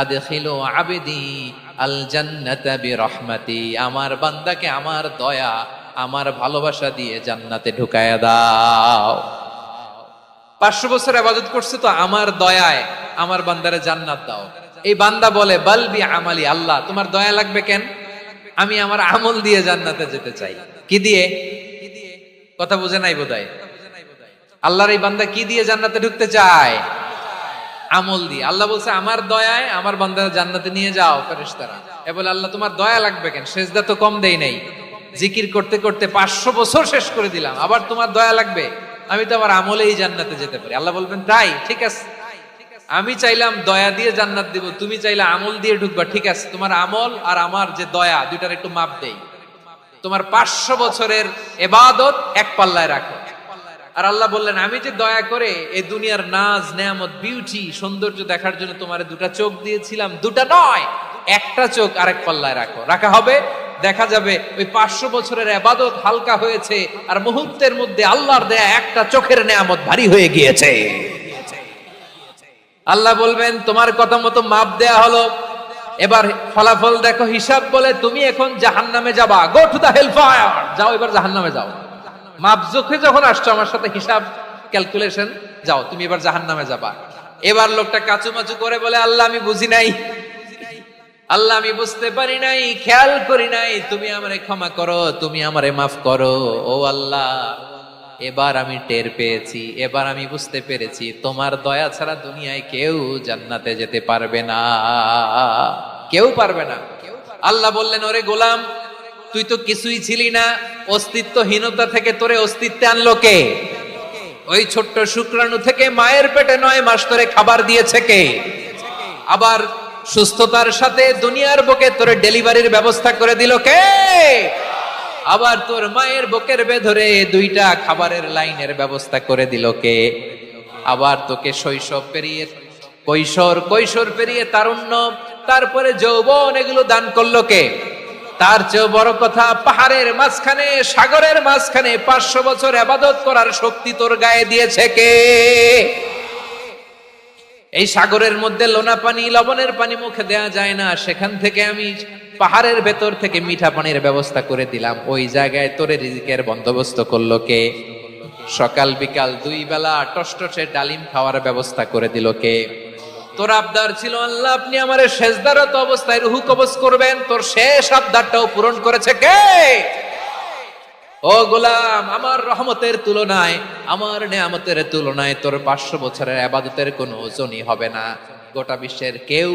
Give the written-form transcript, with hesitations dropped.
আদখিলু আবদি আল জান্নাতা বিরহমাতি, আমার বান্দাকে আমার দয়া আমার ভালোবাসা দিয়ে জান্নাতে ঢুকায়া দাও। 500 বছর ইবাদত করছে তো আমার দয়ায় আমার বান্দারে জান্নাত দাও। এই বান্দা বলে বালবি আমালি, আল্লাহ তোমার দয়া লাগবে কেন, আমি আমার আমল দিয়ে জান্নাতে যেতে চাই। কি দিয়ে? কথা বুঝে নাই বোধহয়। আল্লাহর এই বান্দা কি দিয়ে জান্নাতে ঢুকতে চায়? আমল দিয়ে। আল্লাহ বলছে আমার দয়ায় আমার বান্দারা জান্নাতে নিয়ে যাও ফেরেশতারা। এ বলে আল্লাহ তোমার দয়া লাগবে কেন, সেজদা তো কম দেই নাই, জিকির করতে করতে 500 বছর শেষ করে দিলাম, আবার তোমার দয়া লাগবে? আমি তো আমার আমলেই জান্নাতে যেতে পারি। আল্লাহ বলবেন তাই, ঠিক আছে, আমি চাইলাম দয়া দিয়ে জান্নাত দিব, তুমি চাইলে আমল দিয়ে ঢুকবা, ঠিক আছে, তোমার আমল আর আমার যে দয়া দুইটার একটু মাপ দেই। তোমার 500 বছরের ইবাদত এক পাল্লায় রাখো। আর আল্লাহ বললেন আমি যে দয়া করে এই দুনিয়ার নাজ নেয়ামত বিউটি সৌন্দর্য দেখার জন্য তোমারে দুটা চোখ দিয়েছিলাম, দুটা নয় একটা চোখ আরেক পাল্লায় রাখো। রাখা হবে, দেখা যাবে ওই 500 বছরের ইবাদত হালকা হয়েছে আর মুহূর্তের মধ্যে আল্লাহর দেয়া একটা চোখের নেয়ামত ভারী হয়ে গিয়েছে। আল্লাহ বলবেন তোমার কথা মতো মাপ দেয়া হলো, এবার ফলাফল দেখো, হিসাব বলে তুমি এখন জাহান্নামে যাবা, go to the hell fire, যাও এবার জাহান্নামে যাও। মাপ জোখে যখন আসছো আমার সাথে হিসাব ক্যালকুলেশন, যাও তুমি এবার জাহান্নামে যাবা। এবার লোকটা কাচুমাচু করে বলে আল্লাহ আমি বুঝি নাই, আল্লাহ আমি বুঝতে পারি নাই, খেয়াল করি নাই, তুমি আমারে ক্ষমা করো, তুমি আমারে মাফ করো। ও আল্লাহ এবার আমি টের পেয়েছি, এবার আমি বুঝতে পেরেছি তোমার দয়া ছাড়া দুনিয়ায় কেউ জান্নাতে যেতে পারবে না, কেউ পারবে না। আল্লাহ বললেন ওরে গোলাম তুই তো কিছুই ছিলি না, অস্তিত্বহীনতা থেকে তোরে অস্তিত্বে আনলো কে? ওই ছোট্ট শুক্রাণু থেকে মায়ের পেটে 9 মাস ধরে খাবার দিয়েছে কে? আবার সুস্থতার সাথে দুনিয়ার বুকে তোরে ডেলিভারির ব্যবস্থা করে দিল কে? আবার তোর মায়ের বুকের ভেতরে 2টা খাবারের লাইনের ব্যবস্থা করে দিল কে? আবার তোকে শৈশব পেরিয়ে কৈশোর পেরিয়ে তারুণ্য, তারপরে যৌবন, এগুলো দান করলো কে? তার চেয়ে বড় কথা, পাহাড়ের মাঝখানে সাগরের মাঝখানে 500 বছর ইবাদত করার শক্তি তোর গায়ে দিয়েছে কে? এই সাগরের মধ্যে লোনা পানি লবণের পানি মুখে দেয়া যায় না, সেখান থেকে আমি পাহাড়ের ভেতর থেকে মিঠা পানির ব্যবস্থা করে দিলাম, ওই জায়গায় তোরে রিজিকের বন্দোবস্ত করলো কে? সকাল বিকাল 2 বেলা টসটসে ডালিম খাওয়ার ব্যবস্থা করে দিল কে? তোর আবদার ছিল আল্লাহ আপনি আমারে সেজদারত অবস্থায় রুহু কবজ করবেন, তোর শেষ আবদারটাও পূরণ করেছে কে? ও গোলাম আমার রহমতের তুলনায়, আমার নেয়ামতের তুলনায় তোর 500 বছরের ইবাদতের কোনো ওজনই হবে না। গোটা বিশ্বের কেউ